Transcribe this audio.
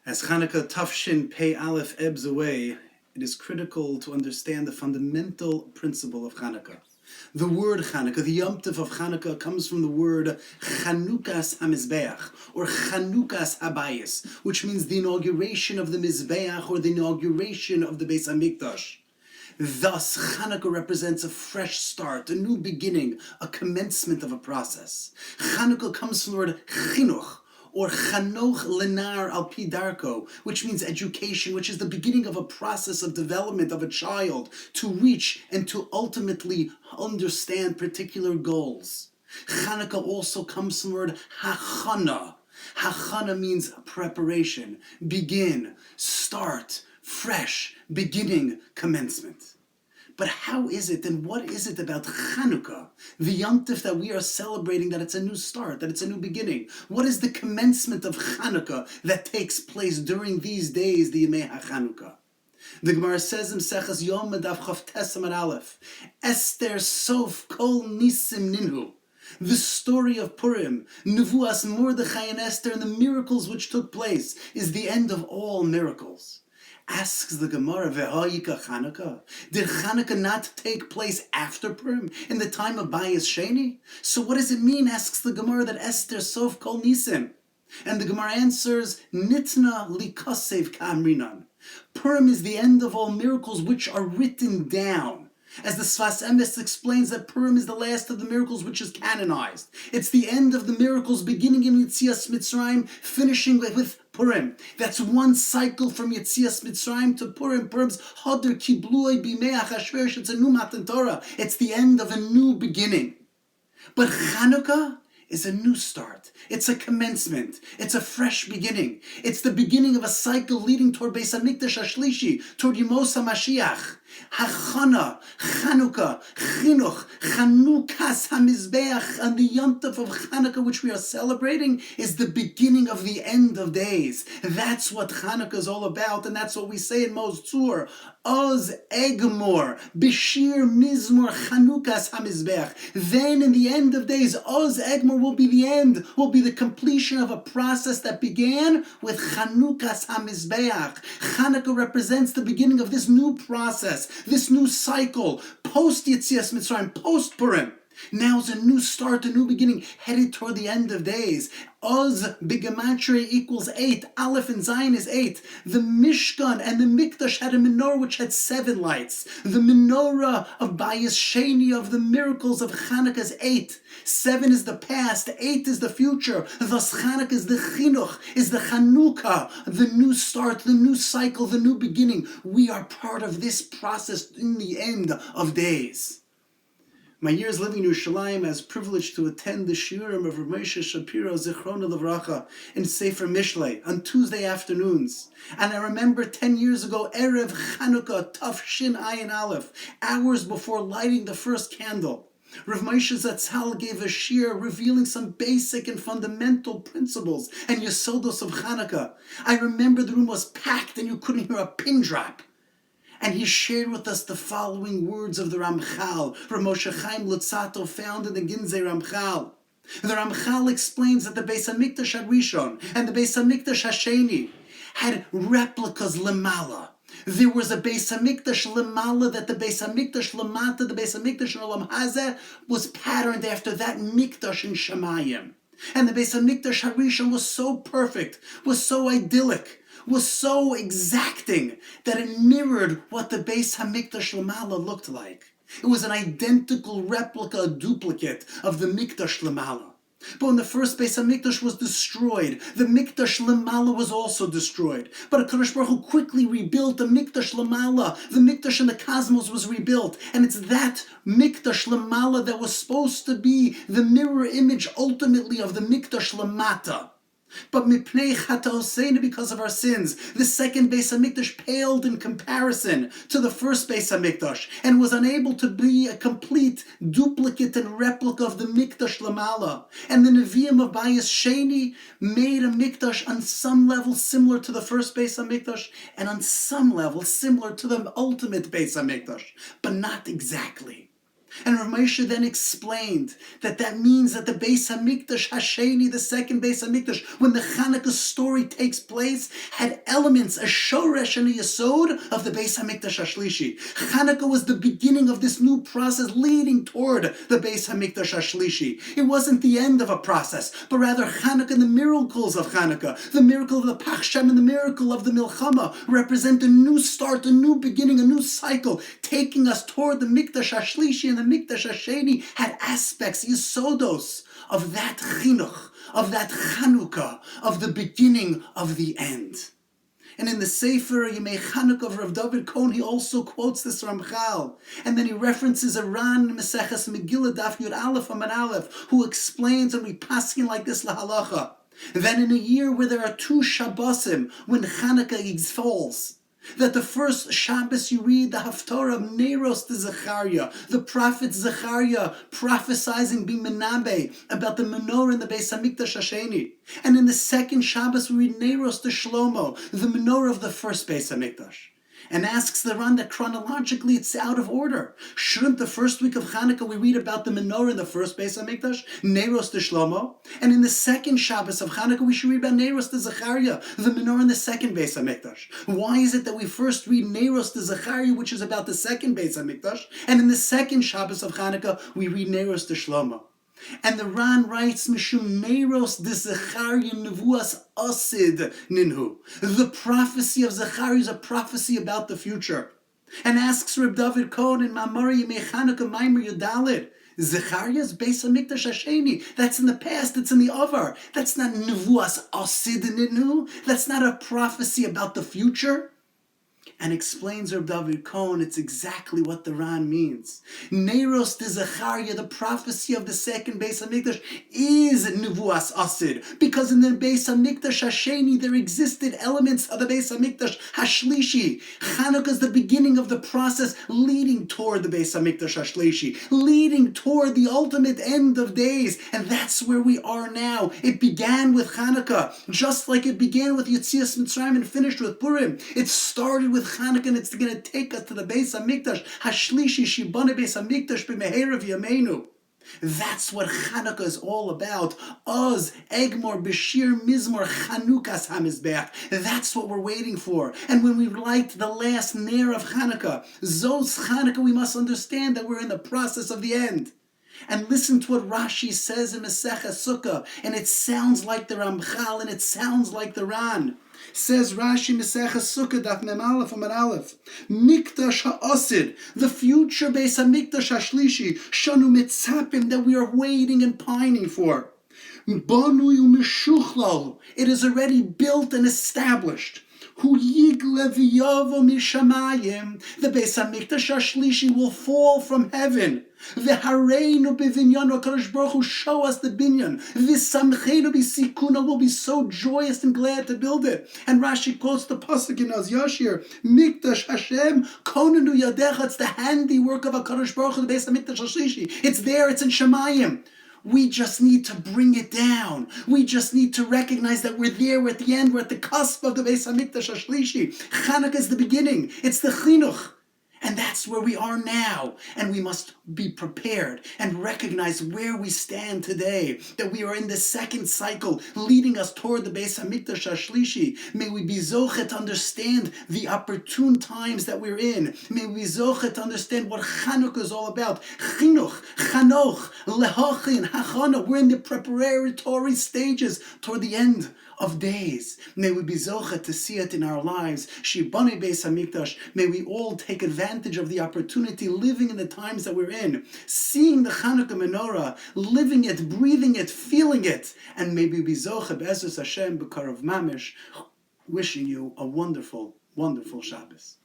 As Chanukah Tafshin Pei Aleph ebbs away, it is critical to understand the fundamental principle of Chanukah. The word Chanukah, the Yom Tov of Chanukah, comes from the word Chanukahs HaMizbeach, or Chanukahs HaBayis, which means the inauguration of the Mizbeach, or the inauguration of the Beis HaMikdash. Thus, Chanukah represents a fresh start, a new beginning, a commencement of a process. Chanukah comes from the word Chinuch, or Chanoch Lenar al Pi Darko, which means education, which is the beginning of a process of development of a child to reach and to ultimately understand particular goals. Chanukah also comes from the word Hachana. Hachana means preparation, begin, start, fresh, beginning, commencement. But how is it, and what is it about Chanukah, the Yom Tov that we are celebrating, that it's a new start, that it's a new beginning? What is the commencement of Chanukah that takes place during these days, the Yemei HaChanukah? The Gemara says in Seches Yom Daf Chof Tes Amud Aleph, Esther Sof Kol Nisim Ninhu. The story of Purim, Nevuas Mordechai and Esther, and the miracles which took place is the end of all miracles. Asks the Gemara, V'hayika Chanukah? Did Chanukah not take place after Purim, in the time of Beis Sheni? So what does it mean, asks the Gemara, that Esther Sof Kol Nisim? And the Gemara answers, Nitna Likasev Kamrinan. Purim is the end of all miracles which are written down. As the Sfas Emes explains, that Purim is the last of the miracles which is canonized. It's the end of the miracles, beginning in Yetzias Mitzrayim, finishing with Purim. That's one cycle from Yetzias Mitzrayim to Purim. Purim's Hadar Kiblui Bimei Achashverosh. It's a new Matan Torah. It's the end of a new beginning. But Chanukah is a new start. It's a commencement. It's a fresh beginning. It's the beginning of a cycle leading toward Beis HaMikdash HaShlishi, toward Yemos HaMashiach. Hachana, Chanukah, Chinuch, Chanukahs HaMizbeach, and the Yom Tov of Chanukah, which we are celebrating, is the beginning of the end of days. That's what Chanukah is all about, and that's what we say in Mos Tzur. Oz Egmor, Bishir Mizmor Chanukahs HaMizbeach. Then in the end of days, Oz Egmor will be the end, will be the completion of a process that began with Chanukahs HaMizbeach. Chanukah represents the beginning of this new process, this new cycle, post Yetzias Mitzrayim, post Purim. Now is a new start, a new beginning, headed toward the end of days. Oz B'Gematria equals 8. Aleph and Zayin is 8. The Mishkan and the Mikdash had a menorah which had 7 lights. The menorah of Beis Sheni, of the miracles of Chanukah, is 8. 7 is the past, 8 is the future. Thus Chanukah is the Chinuch, is the Chanukah, the new start, the new cycle, the new beginning. We are part of this process in the end of days. My years living in Yerushalayim, I was privileged to attend the shiurim of Rav Moshe Shapiro Zichrona Livracha in Sefer Mishlei on Tuesday afternoons. And I remember 10 years ago, Erev Chanukah Tafshin Ayin Aleph, hours before lighting the first candle, Rav Moshe Zatzal gave a shiur revealing some basic and fundamental principles and yesodos of Chanukah. I remember the room was packed and you couldn't hear a pin drop. And he shared with us the following words of the Ramchal, Rav Moshe Chaim Lutzato, found in the Ginzei Ramchal. The Ramchal explains that the Beis HaMikdash HaRishon and the Beis HaMikdash HaSheni had replicas lemala. There was a Beis HaMikdash lemala, that the Beis HaMikdash lemata, the Beis HaMikdash in Olam Hazeh, was patterned after that Mikdash in Shemayim. And the Beis HaMikdash HaRishon was so perfect, was so idyllic, was so exacting that it mirrored what the Beis HaMikdash Lamala looked like. It was an identical replica, a duplicate of the Mikdash Lamala. But when the first Beis HaMikdash was destroyed, the Mikdash Lamala was also destroyed. But HaKadosh Baruch Hu quickly rebuilt the Mikdash Lamala. The Mikdash in the cosmos was rebuilt. And it's that Mikdash Lamala that was supposed to be the mirror image ultimately of the Mikdash Lamata. But mipnei chataoseinu, because of our sins, the second Beis HaMikdash paled in comparison to the first Beis HaMikdash and was unable to be a complete duplicate and replica of the Mikdash Lamala. And the Nevi'im of Beis Sheni made a Mikdash on some level similar to the first Beis HaMikdash and on some level similar to the ultimate Beis HaMikdash, but not exactly. And Rav Moshe then explained that means that the Beis HaMikdash Hasheni, the second Beis HaMikdash, when the Chanukah story takes place, had elements, a shoresh and a yesod of the Beis HaMikdash Hashlishi. Chanukah was the beginning of this new process leading toward the Beis HaMikdash Hashlishi. It wasn't the end of a process, but rather Chanukah and the miracles of Chanukah, the miracle of the Pachsham and the miracle of the Milchama, represent a new start, a new beginning, a new cycle, taking us toward the Mikdash Hashlishi. And the Mikdash Hasheni had aspects, Yesodos, of that Chinuch, of that Chanukah, of the beginning of the end. And in the Sefer Yemei Chanukah of Rav David Cohen, he also quotes this Ramchal. And then he references a Ran Meseches Megillah Daf Yud Aleph Amud Aleph, who explains, and we paskin like this lahalacha, that in a year where there are 2 Shabbosim, when Chanukah falls, that the first Shabbos you read the Haftarah of Neiros to Zechariah, the prophet Zechariah prophesizing Bimenabe about the menorah in the Beis HaMikdash Hasheni. And in the second Shabbos we read Neiros to Shlomo, the menorah of the first Beis HaMikdash. And asks the Ran that chronologically it's out of order. Shouldn't the first week of Chanukah we read about the menorah in the first Beis HaMikdash, Neiros to Shlomo? And in the second Shabbos of Chanukah we should read about Neiros to Zechariah, the menorah in the second Beis HaMikdash. Why is it that we first read Neiros to Zechariah, which is about the second Beis HaMikdash, and in the second Shabbos of Chanukah we read Neiros to Shlomo? And the Ran writes, Mishum Neiros de Zechariah Nevuas Asid Ninhu. The prophecy of Zechariah is a prophecy about the future. And asks Reb David Cohen in Mamari Yemei Chanukah Maimer Yudalid, Zechariah's Beis HaMikdash Hasheni, that's in the past, it's in the Avar. That's not Nevuas Asid Ninhu. That's not a prophecy about the future. And explains Reb David Cohen, it's exactly what the Ran means. Neiros de Zechariah, the prophecy of the second Beis HaMikdash, is Nevuas Asid, because in the Beis HaMikdash Hasheni there existed elements of the Beis HaMikdash Hashlishi. Chanukah is the beginning of the process leading toward the Beis HaMikdash Hashlishi, leading toward the ultimate end of days, and that's where we are now. It began with Chanukah, just like it began with Yetzias Mitzrayim and finished with Purim. It started with Chanukah, and it's going to take us to the Beis HaMikdash Hashlishi Shibane Beis HaMikdash b'Meheirav Yameinu. That's what Chanukah is all about. Oz, Egmor, Bashir, Mizmor, Chanukas HaMizbeach. That's what we're waiting for. And when we light the last Ner of Chanukah, Zos Chanukah, we must understand that we're in the process of the end. And listen to what Rashi says in Maseches Sukkah, and it sounds like the Ramchal, and it sounds like the Ran. Says Rashi Maseches Sukkah Daf Mem Aleph Amud Aleph, Mikdash HaAsid, the future Beis HaMikdash Hashlishi, Shanu Mitzapim, that we are waiting and pining for. Banui u'mishuchlal, it is already built and established. Hu yigle v'yavo mishamayim, the Beis HaMikdash Hashlishi will fall from heaven. V'hareinu b'vinyan, HaKadosh Baruch Hu show us the binyan. V'samcheinu b'sikuna, will be so joyous and glad to build it. And Rashi quotes the pasuk in Az Yashir, Mikdash Hashem konenu yadecha, it's the handiwork of HaKadosh Baruch Hu, the Beis HaMikdash Hashlishi. It's there, it's in Shemayim. We just need to bring it down. We just need to recognize that we're there, we're at the end, we're at the cusp of the Beis HaMikdash Hashlishi. Chanukah is the beginning, it's the chinuch. And that's where we are now. And we must be prepared and recognize where we stand today, that we are in the second cycle leading us toward the Beis HaMikdash Hashlishi. May we be zochet to understand the opportune times that we're in. May we be zochet to understand what Chanukah is all about. Chinuch, Chanoch, Lehochin, Hachana. We're in the preparatory stages toward the end of days. May we be zochet to see it in our lives. Shibane Beis HaMikdash. May we all take advantage of the opportunity, living in the times that we're in, seeing the Chanukah menorah, living it, breathing it, feeling it, and may we be zochet be'ezus Hashem b'karav mamish. Wishing you a wonderful, wonderful Shabbos.